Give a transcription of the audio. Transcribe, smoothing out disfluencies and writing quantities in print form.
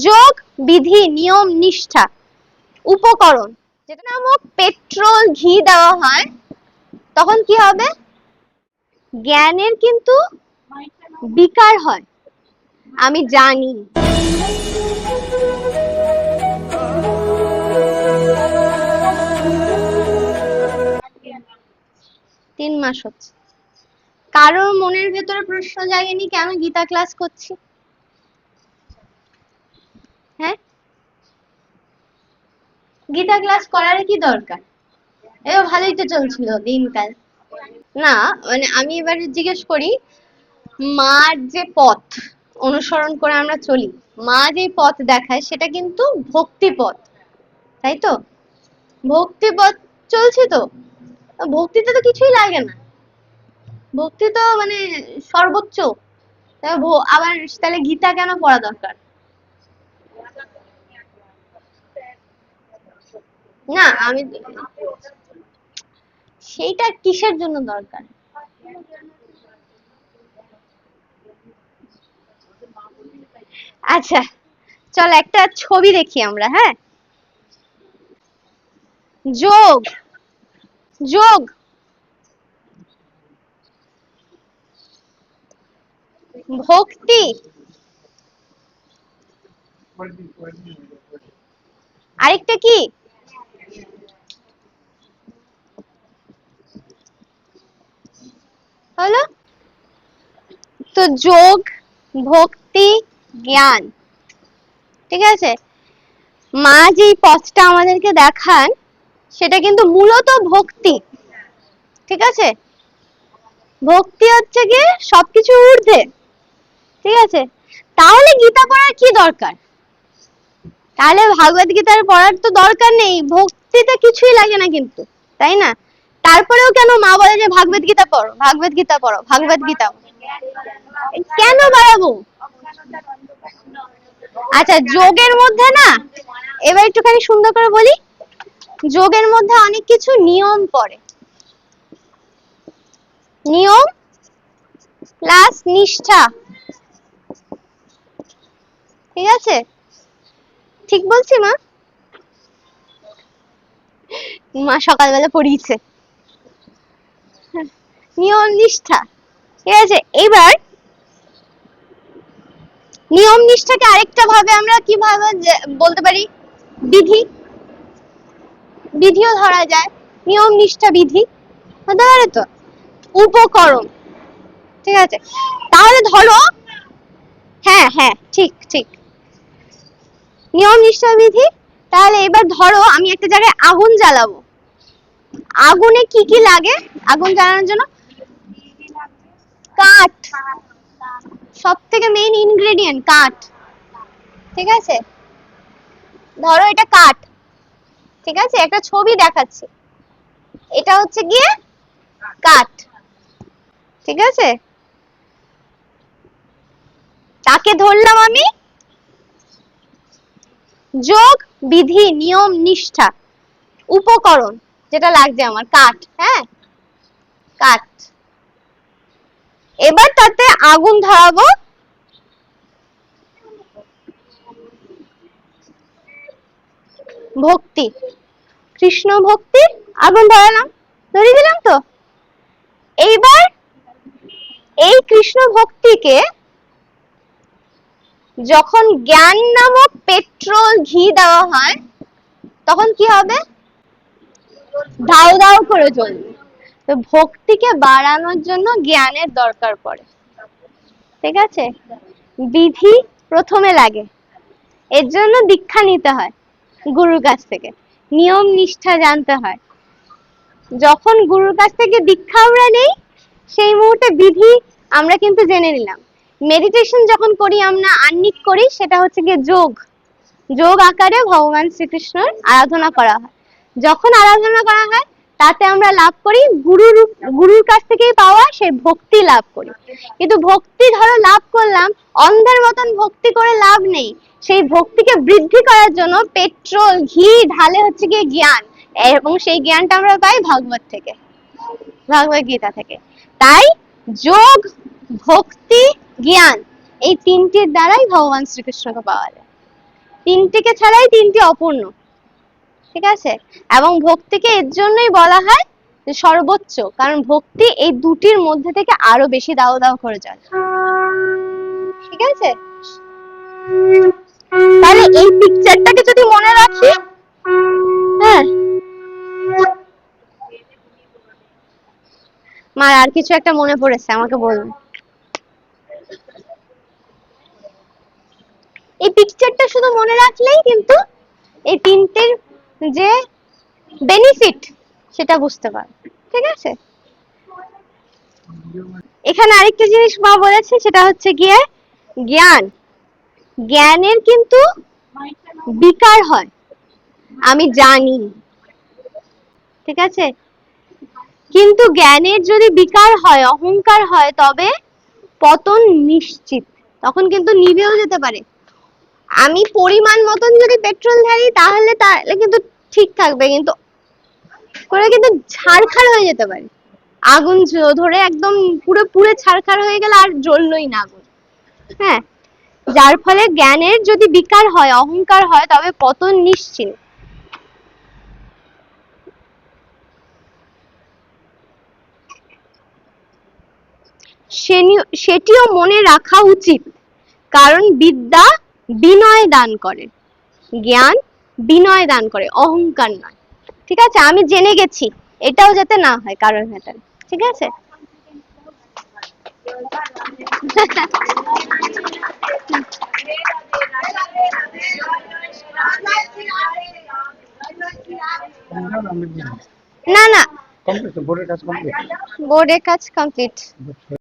যোগ, বিধি, নিয়ম, নিষ্ঠা, উপকরণ যেটা নামক পেট্রোল ঘি দেওয়া হয় তখন কি হবে? জ্ঞানের কিন্তু বিকার হয়। আমি জানি। 3 মাস হচ্ছে। কারোর মনের ভেতরে প্রশ্ন জাগেনি কেন গীতা ক্লাস করছি? হ্যাঁ, গীতা ক্লাস করার কি দরকার? এবার ভালোই তো চলছিল দিনকাল। না, মানে আমি এবার জিজ্ঞেস করি, মার যে পথ অনুসরণ করে আমরা চলি, মা যে পথ দেখায় সেটা কিন্তু ভক্তি পথ, তাই তো? ভক্তি পথ চলছে তো, ভক্তিতে তো কিছুই লাগে না, ভক্তি তো মানে সর্বোচ্চ। আবার তাহলে গীতা কেন পড়া দরকার? না, আমি সেইটা কিসের জন্য দরকার? আচ্ছা, চল একটা ছবি দেখি আমরা, হ্যাঁ। যোগ, যোগ, ভক্তি, আরেকটা কি? হলো তো যোগ, ভক্তি, জ্ঞান, ঠিক আছে। মা যে পথটা আমাদেরকে দেখান সেটা কিন্তু মূলত ভক্তি, ঠিক আছে। ভক্তি হচ্ছে গিয়ে সবকিছু ঊর্ধ্বে, ঠিক আছে। তাহলে গীতা পড়ার কি দরকার? তাহলে ভাগবত গীতার পড়ার তো দরকার নেই, ভক্তিতে কিছুই লাগে না কিন্তু, তাই না? তারপরেও কেন মা বলে যে ভাগবত গীতা পড়ো, ভাগবত গীতা পড়ো, ভাগবত গীতা কেন বাড়াবো? আচ্ছা, যোগের মধ্যে না, এবার একটুখানি সুন্দর করে বলি, যোগের মধ্যে অনেক কিছু নিয়ম পড়ে, নিয়ম প্লাস নিষ্ঠা, ঠিক আছে? ঠিক বলছি মা? মা সকালবেলা পড়িয়েছে। নিয়ম নিষ্ঠা, ঠিক আছে। এবার নিয়ম নিষ্ঠাকে আরেকটা ভাবে আমরা কিভাবে বলতে পারি? বিধি, বিধিও ধরা যায়, নিয়ম নিষ্ঠা বিধি হতে পারে তো। উপকরণ, ঠিক আছে। তাহলে ধরো, হ্যাঁ হ্যাঁ, ঠিক ঠিক, নিয়ম নিষ্ঠা বিধি। তাহলে এবার ধরো আমি একটা জায়গায় আগুন জ্বালাবো, আগুনে কি কি লাগে আগুন জ্বালানোর জন্য? কাঠ, সব থেকে মেইন ইনগ্রেডিয়েন্ট কাঠ, ঠিক আছে। ধরো এটা কাঠ, ঠিক আছে, একটা ছবি দেখাচ্ছি, এটা হচ্ছে গিয়ে কাঠ, ঠিক আছে। তাকে ধরলাম আমি যোগ, বিধি, নিয়ম, নিষ্ঠা, উপকরণ যেটা লাগছে আমার কাঠ, হ্যাঁ, কাঠ। এবার তাতে আগুন ধরাবো, ভক্তি, কৃষ্ণ ভক্তি, আগুন ধরালাম, ধরিয়ে দিলাম তো। এইবার এই কৃষ্ণ ভক্তিকে যখন জ্ঞান নামক পেট্রোল ঘি দেওয়া হয় তখন কি হবে? দাউ দাউ করে জ্বলবে। তো ভক্তিকে বাড়ানোর জন্য জ্ঞানের দরকার পড়ে, ঠিক আছে। বিধি প্রথমে লাগে, এর জন্য দীক্ষা নিতে হয় গুরুর কাছ থেকে, নিয়ম নিষ্ঠা জানতে হয়। যখন গুরুর কাছ থেকে দীক্ষা আমরা নেই সেই মুহূর্তে বিধি আমরা কিন্তু জেনে নিলাম। মেডিটেশন যখন করি আমরা, আহ্নিক করি, সেটা হচ্ছে গিয়ে যোগ, যোগ আকারে ভগবান শ্রীকৃষ্ণের আরাধনা করা হয়। যখন আরাধনা করা হয় তাতে আমরা লাভ করি গুরুর কাছ থেকেই পাওয়া সেই ভক্তি লাভ করি। কিন্তু ভক্তি ধরো লাভ করলাম, অন্ধের মতন ভক্তি করে লাভ নেই। সেই ভক্তিকে বৃদ্ধি করার জন্য পেট্রোল ঘি ঢালে হচ্ছে গিয়ে জ্ঞান, এবং সেই জ্ঞানটা আমরা পাই ভাগবত থেকে, ভগবত গীতা থেকে। তাই যোগ, ভক্তি, জ্ঞান এই তিনটির দ্বারাই ভগবান শ্রীকৃষ্ণকে পাওয়া যায়। তিনটিকে ছাড়াই তিনটি অপূর্ণ, ঠিক আছে। এবং ভক্তিকে এর জন্যই বলা হয় যে সর্বোচ্চ, কারণ ভক্তি এই দুটির মধ্যে থেকে আরো বেশি দাও দাও করে চলে, ঠিক আছে। তাহলে এই পিকচারটাকে যদি মনে রাখি, হ্যাঁ, মার আর কিছু একটা মনে পড়েছে, আমাকে বলুন। এই পিকচারটা শুধু মনে রাখলেই কিন্তু এই তিনটের যে বেনিফিট সেটা বুঝতে পারবে, ঠিক আছে। এখানে আরেকটা জিনিস মা বলেছে, সেটা হচ্ছে গিয়ে জ্ঞান, জ্ঞানের কিন্তু বিকার হয়, আমি জানি, ঠিক আছে, কিন্তু জ্ঞানের যদি বিকার হয়, অহংকার হয়, তবে পতন নিশ্চিত, তখন কিন্তু নিভেও যেতে পারে। আমি পরিমাণ মতন যদি পেট্রোল ঢালি তাহলে কিন্তু ঠিক থাকবে, কিন্তু করে কিন্তু ছারখার হয়ে যেতে পারে, আগুন ধরে একদম পুরো পুরো ছারখার হয়ে গেল আর জ্বললোই না আগুন, হ্যাঁ। যার ফলে জ্ঞানের যদি বিকার হয়, অহংকার হয়, তবে পতন নিশ্চিত। সেটিও মনে রাখা উচিত, কারণ বিদ্যা বিনয় দান করে, জ্ঞান বিনয় দান করে, অহংকার নয়, ঠিক আছে। আমি জেনে গেছি, এটাও যাতে না হয় কারোর ভেতরে, ঠিক আছে। না না, বোর্ডের কাজ কমপ্লিট।